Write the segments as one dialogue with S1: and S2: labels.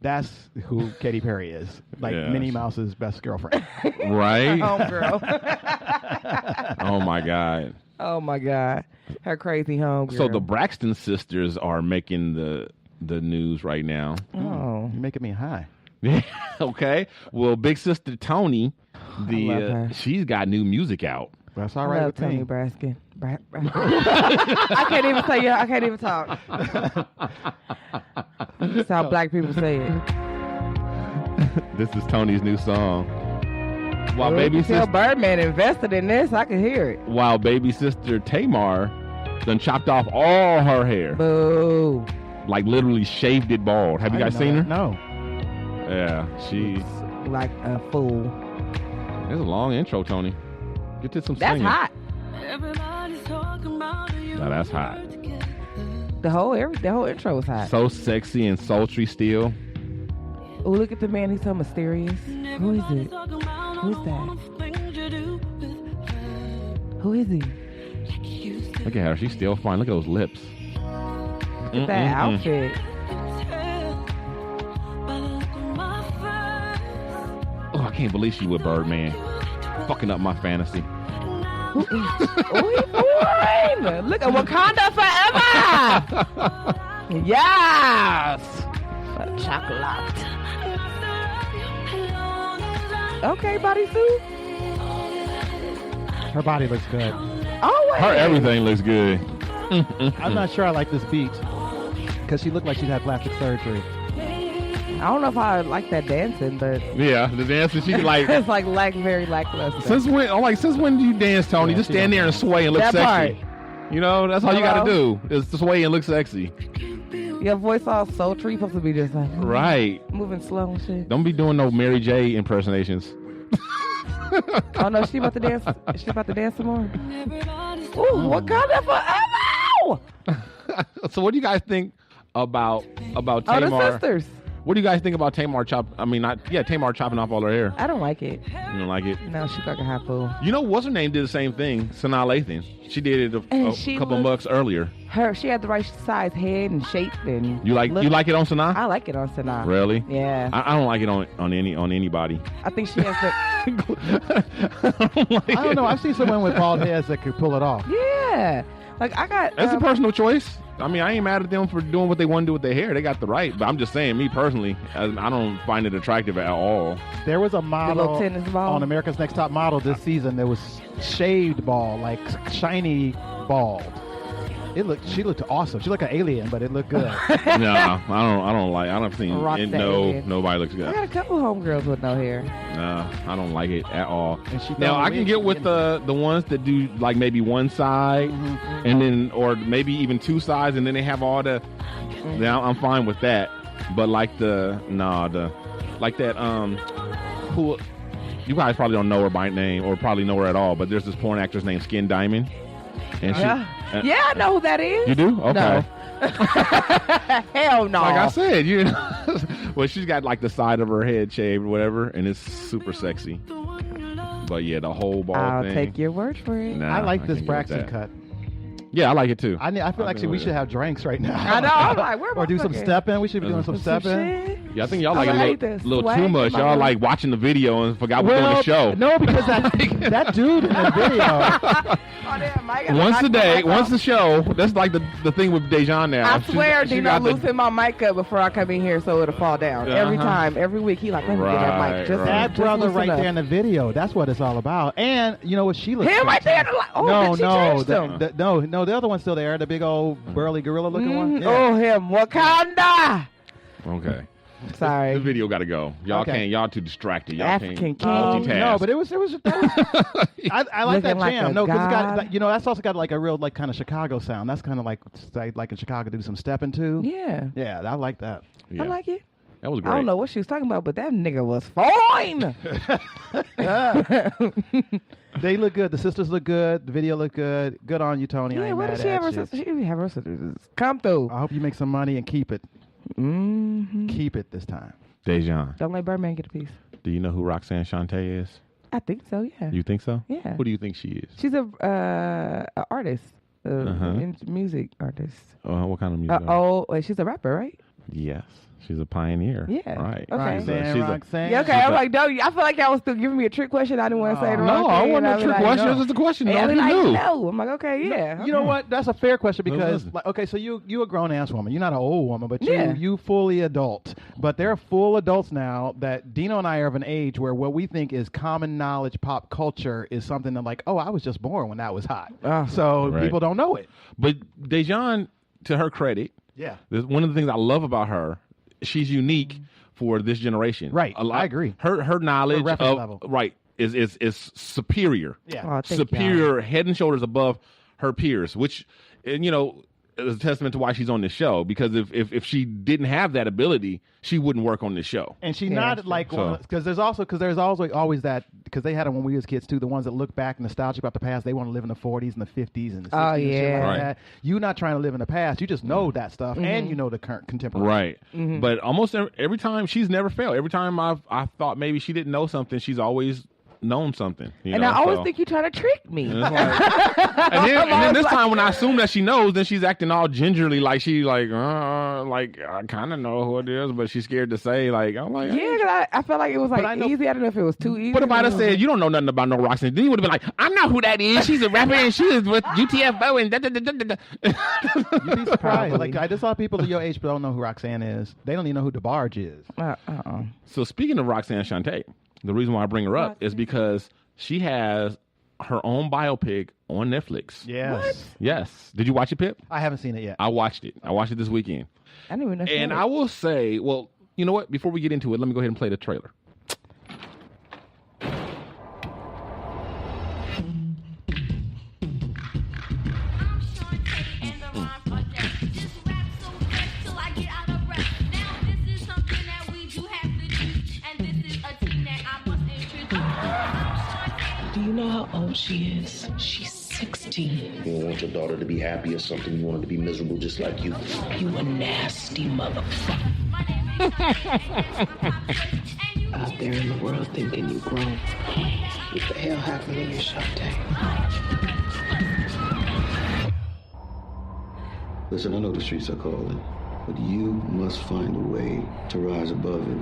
S1: That's who Katy Perry is. Like Minnie Mouse's best girlfriend.
S2: Right?
S3: Homegirl.
S2: Oh, my God.
S3: Oh, my God. Her crazy homegirl.
S2: So the Braxton sisters are making the news right now.
S3: Oh.
S1: You're making me high.
S2: Okay. Well, big sister Tony, she's got new music out.
S1: That's all right with
S3: Tony
S1: me.
S3: Braskin. I can't even say I can't even talk. That's how black people say it.
S2: This is Tony's new song. While baby
S3: Tell
S2: sister
S3: Birdman invested in this, I can hear it.
S2: While baby sister Tamar done chopped off all her hair.
S3: Boo.
S2: Like literally shaved it bald. Have you guys seen her?
S1: No.
S2: Yeah, she
S3: like a fool.
S2: It's a long intro, Tony. Get to some
S3: That's
S2: singing.
S3: hot.
S2: Now that's hot.
S3: The whole intro was hot.
S2: So sexy and sultry still.
S3: Oh, look at the man. He's so mysterious. Who is it? Who's that? Who is he?
S2: Look at her. She's still fine. Look at those lips.
S3: Look at that outfit.
S2: Oh, I can't believe she with Birdman. Fucking up my fantasy.
S3: Who is? Oh, he's foreign. Look at Wakanda forever. Yes. Chocolate. Okay, bodysuit.
S1: Her body looks good.
S3: Always.
S2: Her everything looks good.
S1: I'm not sure I like this beat because she looked like she'd had plastic surgery.
S3: I don't know if I like that dancing, but
S2: Yeah, the dancing. She like.
S3: it's like very lackluster.
S2: Since when? I'm like, since when do you dance, Tony?
S1: Yeah,
S2: Just
S1: she
S2: stand
S1: don't
S2: there and sway and look
S3: That
S2: sexy. You know, that's all you got to
S3: Hello?
S2: do is sway and look sexy.
S3: Your voice all sultry. You're supposed to be just like
S2: Right.
S3: moving slow and shit.
S2: Don't be doing no Mary J impersonations.
S3: Oh no, she about to dance. She about to dance some more. Ooh, Wakanda forever!
S2: So, what do you guys think about
S3: Oh, the
S2: Tamar?
S3: sisters.
S2: What do you guys think about Tamar Tamar chopping off all her hair?
S3: I don't like it.
S2: You don't like it?
S3: No, she's like a hot fool.
S2: You know, what's her name did the same thing? Sanaa Lathan. She did it
S3: And
S2: a
S3: she
S2: couple
S3: was-
S2: months earlier.
S3: She had the right size head and shape and
S2: You like it on Sanaa?
S3: I like it on Sanaa.
S2: Really?
S3: Yeah.
S2: I don't like it on anybody.
S3: I think she has the
S1: I don't know. I've seen someone with bald heads that could pull it off.
S3: yeah. Like I got
S2: That's a personal choice. I mean, I ain't mad at them for doing what they want to do with their hair. They got the right. But I'm just saying, me personally, I don't find it attractive at all.
S1: There was a
S3: little
S1: model
S3: tennis ball.
S1: on America's Next Top Model this season that was shaved bald, like shiny bald. She looked awesome. She looked like an alien, but it looked good.
S2: No, I don't think
S3: Rock that alien.
S2: nobody looks
S3: I
S2: good.
S3: got a couple homegirls with no hair.
S2: No, I don't like it at all.
S1: And she
S2: Now
S1: throw
S2: I
S1: the
S2: can
S1: wig
S2: get with
S1: in.
S2: the ones that do like maybe one side and then or maybe even two sides and then they have all the. Now I'm fine with that, but like who you guys probably don't know her by name or probably know her at all, but there's this porn actress named Skin Diamond, and
S3: Yeah. Yeah, I know who that is.
S2: You do? Okay.
S3: No. Hell no.
S2: Like I said, you know, well, she's got like the side of her head shaved, or whatever, and it's super sexy. But yeah, the whole ball
S3: I'll
S2: thing.
S3: take your word for it.
S2: Nah,
S1: I like this
S2: can't get with
S1: Braxton
S2: that.
S1: cut.
S2: Yeah, I like it too.
S1: I feel like we should have drinks right now.
S3: I know. I'm like, where am
S1: Or
S3: I
S1: do some
S3: fucking-
S1: stepping. We should be doing some
S3: Some
S1: stepping.
S3: shit?
S2: Yeah, I think y'all
S3: I
S2: like
S3: like
S2: a
S3: the
S2: little
S3: swag
S2: too much.
S3: in my
S2: Y'all
S3: voice.
S2: like watching the video and forgot we're doing the show.
S1: No, because that dude in the video.
S3: Oh, damn, I gotta
S2: Once
S3: knock
S2: a
S3: my
S2: day,
S3: mic
S2: once
S3: off.
S2: the show. That's like the thing with Dejan now.
S3: I swear,
S2: she
S3: Dino
S2: got the-
S3: loosen my mic up before I come in here so it'll fall down. Every
S2: Uh-huh.
S3: time, every week, he like, let me get that
S2: Right,
S3: mic. Just,
S2: right.
S1: That
S3: just
S1: brother
S3: loosen
S1: right
S3: up.
S1: there in the video. That's what it's all about. And you know what? She looks.
S3: Him right there. in the li- Oh,
S1: No,
S3: she
S1: no,
S3: changed him.
S1: no. The other one's still there. The big old burly gorilla looking one.
S3: Mhm.
S1: Yeah.
S3: Oh, him. Wakanda.
S2: Okay. The
S3: Sorry.
S2: video got to go. Y'all
S1: Okay.
S2: can't. Y'all too distracted. Y'all
S3: African
S2: can't
S3: king.
S2: multitask.
S1: No, but it was. I like that
S3: Looking like
S1: jam.
S3: a
S1: No, because it's got.
S3: god.
S1: You know, that's also got like a real like kind of Chicago sound. That's kind of like in Chicago do some stepping too.
S3: Yeah.
S1: Yeah, I like that.
S2: Yeah.
S3: I like it.
S2: That was great.
S3: I don't know what she was talking about, but that nigga was fine.
S1: They look good. The sisters look good. The video look good. Good on you, Tony. I
S3: Yeah,
S1: ain't
S3: what
S1: mad
S3: does she
S1: at
S3: have her
S1: you.
S3: sister? She didn't have her sisters. Come through.
S1: I hope you make some money and keep it.
S3: Mm-hmm.
S1: Keep it this time.
S2: Dejan,
S3: Don't let Birdman get a piece.
S2: do you know who Roxanne Shante is?
S3: I think so, yeah.
S2: You think so?
S3: Yeah.
S2: Who do you think she is?
S3: She's a artist,
S2: Uh-huh.
S3: music artist.
S2: What kind of music?
S3: She's a rapper, right?
S2: Yes. She's a pioneer.
S3: Yeah.
S2: Right.
S3: Okay.
S1: Roxanne.
S3: Yeah, okay. I'm like, no, I feel like y'all was still giving me a trick question. I didn't want to say the wrong
S2: No,
S3: thing.
S2: I wasn't a trick question. It was just a question.
S3: And
S2: No,
S3: like,
S2: you knew.
S3: no. I'm like, okay, yeah.
S1: You know what? That's a fair question because,
S2: Listen.
S1: like, okay, so you a grown ass woman. You're not an old woman, but
S3: Yeah.
S1: you fully adult. But they're full adults now. That Dino and I are of an age where what we think is common knowledge, pop culture, is something that like, oh, I was just born when that was hot. So
S2: Right.
S1: people don't know it.
S2: But Dejan, to her credit,
S1: Yeah.
S2: one of the things I love about her, she's unique for this generation.
S1: Right. I agree.
S2: Her knowledge
S1: reference
S2: of
S1: level.
S2: right is superior.
S1: Yeah.
S3: Oh, thank
S2: Superior, head and shoulders above her peers, which, and, you know, is a testament to why she's on this show. Because if she didn't have that ability, she wouldn't work on this show.
S1: And she's
S3: Yeah,
S1: not
S3: that's
S1: like
S2: true.
S1: because there's always that because they had it when we was kids too. The ones that look back nostalgic about the past, they want to live in the 40s and the 50s and the 60s
S3: Oh,
S1: and shit
S3: yeah.
S1: like
S2: Right.
S1: that. You're not trying to live in the past. You just know that stuff and you know the current contemporary.
S2: Right. But almost every time she's never failed. Every time I thought maybe she didn't know something, she's always known something.
S3: And I always think you're trying to trick me.
S2: And, it's like, and then this time when I assume that she knows, then she's acting all gingerly like she like I kind of know who it is, but she's scared to say. Like I'm like,
S3: Yeah, 'cause I felt like it was
S1: I
S3: like
S1: know-
S3: easy. I don't know if it was too easy.
S2: But if I'd have said you don't know nothing about no Roxanne, then you would have been like, I know who that is. She's a rapper and she is with UTFO and da da da da da.
S1: You'd be surprised.
S3: Probably.
S1: Like I just saw people of your age but don't know who Roxanne is. They don't even know who DeBarge is.
S2: So speaking of Roxanne Shante, the reason why I bring her up is because she has her own biopic on Netflix.
S1: Yes.
S2: Yes. Did you watch it, Pip?
S1: I haven't seen it yet.
S2: I watched it. I watched it this weekend.
S3: I didn't even know.
S2: And I will say, well, you know what? Before we get into it, let me go ahead and play the trailer.
S4: Do you know how old she is? She's 16.
S5: You don't want your daughter to be happy or something. You want her to be miserable just like you.
S4: You a nasty motherfucker. Out there in the world thinking you grown. What the hell happened to you, Shante?
S5: Listen, I know the streets are calling, but you must find a way to rise above it.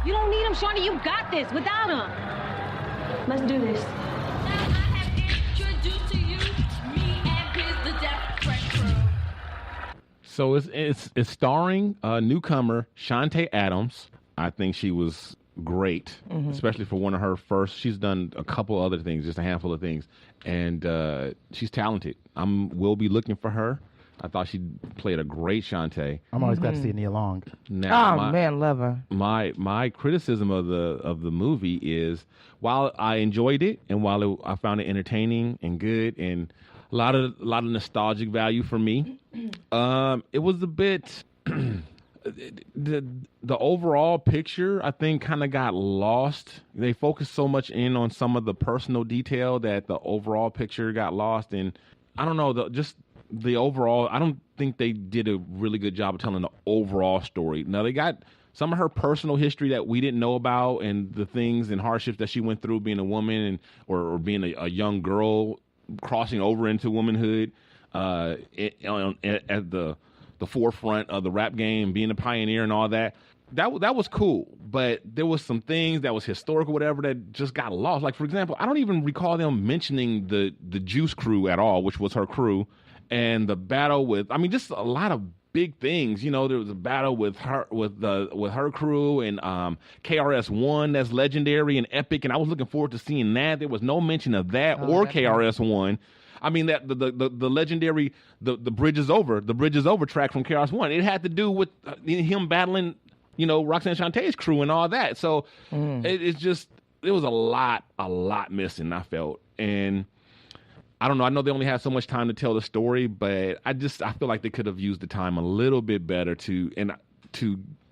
S6: You don't need him, Shawnee. You got this without him. Let's do this.
S2: So it's starring newcomer Shante Adams. I think she was great, especially for one of her first. She's done a couple other things, just a handful of things, and she's talented. We'll be looking for her. I thought she played a great Shante.
S1: I'm always glad to see Nia Long.
S2: Now,
S3: man, love her.
S2: my criticism of the movie is, while I enjoyed it and while I found it entertaining and good and a lot of nostalgic value for me, it was a bit the overall picture, I think, kind of got lost. They focused so much in on some of the personal detail that the overall picture got lost. And I don't know, the overall, I don't think they did a really good job of telling the overall story. Now, they got some of her personal history that we didn't know about and the things and hardships that she went through being a woman and or being a young girl crossing over into womanhood at the forefront of the rap game, being a pioneer and all that. That was cool, but there was some things that was historical, whatever, that just got lost. Like, for example, I don't even recall them mentioning the Juice Crew at all, which was her crew, and the battle with, I mean, just a lot of big things. You know, there was a battle with her crew and KRS-One that's legendary and epic, and I was looking forward to seeing that. There was no mention of that or KRS-One. I mean, that the legendary the Bridge is Over track from KRS-One. It had to do with him battling, you know, Roxanne Shantae's crew and all that. So it's just, there was a lot missing, I felt. And I don't know. I know they only had so much time to tell the story, but I feel like they could have used the time a little bit better to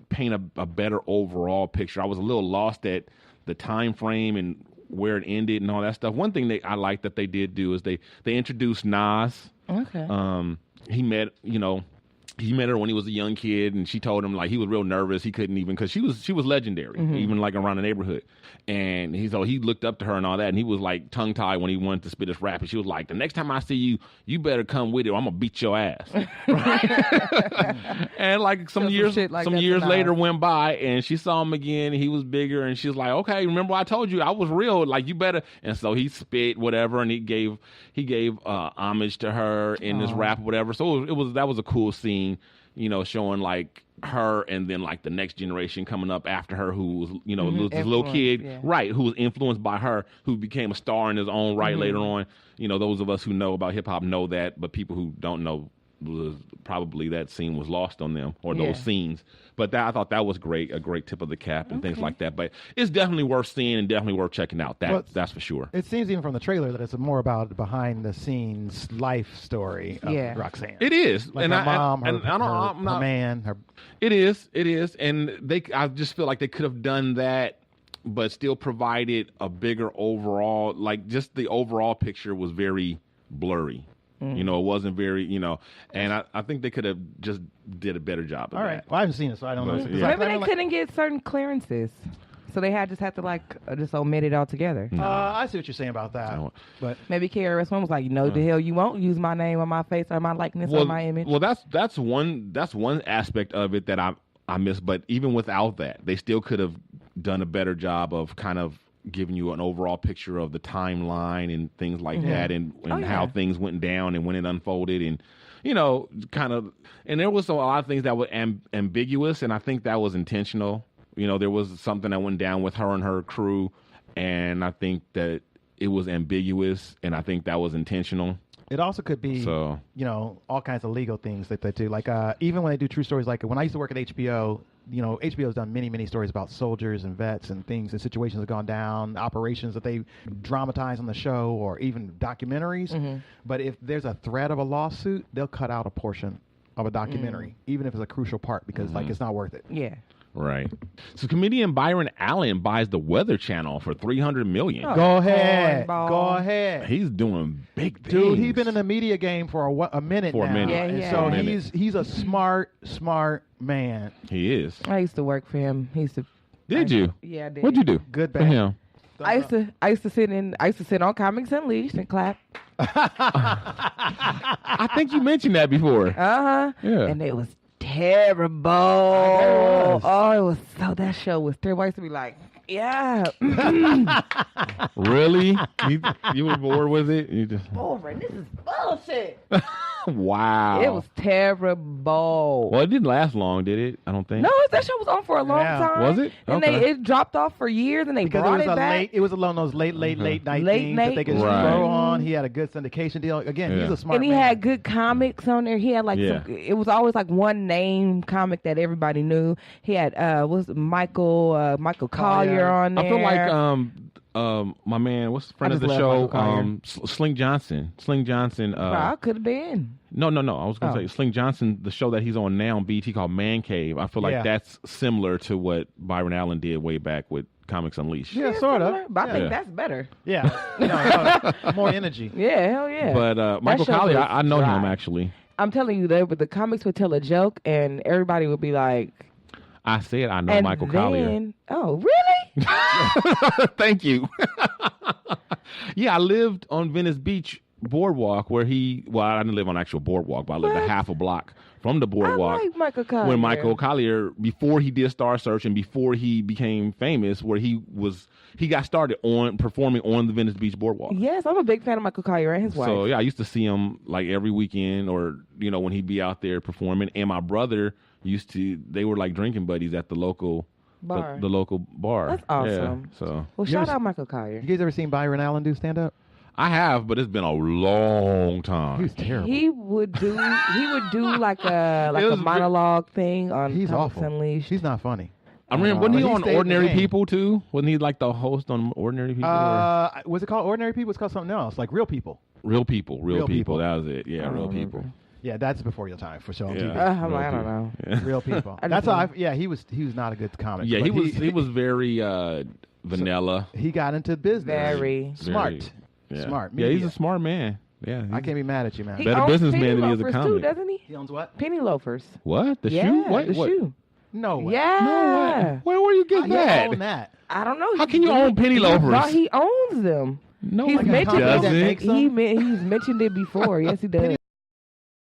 S2: paint a better overall picture. I was a little lost at the time frame and where it ended and all that stuff. One thing I like that they did do is they introduced Nas.
S3: Okay.
S2: He met, you know, he met her when he was a young kid, and she told him, like, he was real nervous. He couldn't even, because she was legendary, even like around the neighborhood. And he looked up to her and all that, and he was like tongue tied when he wanted to spit his rap. And she was like, the next time I see you, you better come with it, or I'm gonna beat your ass. And like some years later went by, and she saw him again, and he was bigger, and she was like, okay, remember I told you I was real, like, you better. And so he spit whatever, and he gave homage to her in this rap or whatever. So that was a cool scene, you know, showing like her and then like the next generation coming up after her, who was, you know, this little kid, right, who was influenced by her, who became a star in his own right later on. You know, those of us who know about hip hop know that, but people who don't know, was probably that scene was lost on them, or those scenes. But I thought that was great, a great tip of the cap and things like that. But it's definitely worth seeing and definitely worth checking out. That's for sure.
S1: It seems even from the trailer that it's more about the behind the scenes life story of Roxanne.
S2: It is,
S1: like
S2: and
S1: her mom,
S2: her man,
S1: her.
S2: It is, and I just feel like they could have done that, but still provided a bigger overall. Like, just the overall picture was very blurry. You know, it wasn't very, you know, and I think they could have just did a better job of that.
S1: All right. Well, I haven't seen it, so I don't know.
S3: Maybe they couldn't get certain clearances, so they just had to like just omit it altogether.
S1: I see what you're saying about that. But
S3: maybe KRS-One was like, you know, the hell you won't use my name or my face or my likeness or my image.
S2: Well, that's one aspect of it that I miss. But even without that, they still could have done a better job of kind of giving you an overall picture of the timeline and things like that, and how things went down and when it unfolded, and, you know, kind of, and there was a lot of things that were ambiguous, and I think that was intentional. You know, there was something that went down with her and her crew, and I think that it was ambiguous, and I think that was intentional.
S1: It also could be, you know, all kinds of legal things that they do. Like, even when they do true stories, like when I used to work at HBO, you know, HBO has done many, many stories about soldiers and vets and things and situations that have gone down, operations that they dramatize on the show, or even documentaries. But if there's a threat of a lawsuit, they'll cut out a portion of a documentary, even if it's a crucial part, because like it's not worth it.
S3: Yeah.
S2: Right. So comedian Byron Allen buys the Weather Channel for $300 million.
S1: Go ahead. Go ahead.
S2: He's doing big things.
S1: Dude, he's been in the media game for a minute now.
S3: Yeah,
S1: and so he's a smart man.
S2: He is.
S3: I used to work for him.
S2: Did you?
S3: Yeah, I did.
S2: What'd you do?
S1: Good
S2: for
S1: bad.
S2: him?
S3: I used to sit on Comics Unleashed and clap.
S2: I think you mentioned that before.
S3: Yeah. And it was terrible. That show was terrible. I used to be like, yeah.
S2: Really? You were bored with it?
S3: Boring. This is bullshit.
S2: Wow.
S3: It was terrible.
S2: Well, it didn't last long, did it? I don't think.
S3: No, that show was on for a long time.
S2: Was it?
S3: And it dropped off for years, and they brought it back.
S1: It was along those late night things that they could throw on. He had a good syndication deal. Again, he's a smart man.
S3: And he had good comics on there. He had like it was always like one name comic that everybody knew. He had Michael Collier on there.
S2: I feel like my man, what's the friend of the show? Sling Johnson.
S3: Could have been.
S2: No. I was going to say Sling Johnson, the show that he's on now on BT called Man Cave. I feel like that's similar to what Byron Allen did way back with Comics Unleashed.
S1: Yeah, sort of.
S3: But I think that's better.
S1: Yeah. No, more energy.
S3: Yeah, hell yeah.
S2: But Michael Collier, I know him actually.
S3: I'm telling you, the comics would tell a joke and everybody would be like,
S2: I said I know Michael Collier.
S3: Oh, really?
S2: Thank you. Yeah, I lived on Venice Beach Boardwalk where I didn't live on actual boardwalk, but I lived a half a block from the boardwalk.
S3: I like Michael Collier.
S2: When Michael Collier, before he did Star Search and before he became famous, where he got started on performing on the Venice Beach Boardwalk.
S3: Yes, I'm a big fan of Michael Collier and his wife.
S2: So yeah, I used to see him like every weekend, or when he'd be out there performing. And my brother they were like drinking buddies at the local bar. The local bar.
S3: That's awesome.
S2: Yeah, so
S3: shout out Michael Collier.
S1: You guys ever seen Byron Allen do stand up?
S2: I have, but it's been a long time.
S1: He was terrible.
S3: He would do like a monologue thing on
S1: He's
S3: Comics
S1: awful.
S3: Unleashed.
S1: He's not funny.
S2: I remember, wasn't he on Ordinary People too? Wasn't he like the host on Ordinary People?
S1: Was it called Ordinary People? It's called something else, like Real People.
S2: Real People. That was it. Yeah, Real People.
S1: Yeah, that's before your time for sure. Yeah.
S3: I don't know.
S1: Yeah. Real People. That's how. He was not a good comic.
S2: Yeah, he was very vanilla.
S1: So he got into business.
S3: Very
S1: smart.
S2: Yeah.
S1: Smart.
S2: Yeah, he's a smart man. Yeah,
S1: I can't be mad at you, man.
S3: He
S2: better
S3: owns
S2: businessman
S3: penny
S2: than he is a
S3: loafers
S2: comic.
S3: too, doesn't he?
S1: He owns what?
S3: Penny loafers.
S2: What? The
S3: Yeah,
S2: shoe? What?
S3: the
S2: what?
S3: shoe.
S1: No way.
S3: Yeah.
S2: No way. Where you get
S1: How you
S2: that?
S1: own that?
S3: I don't know.
S2: How can you own penny loafers?
S3: He owns them.
S2: No,
S3: He's
S2: he
S3: mentioned
S1: company that
S2: doesn't.
S1: makes them?
S3: He's mentioned it before. Yes, he does.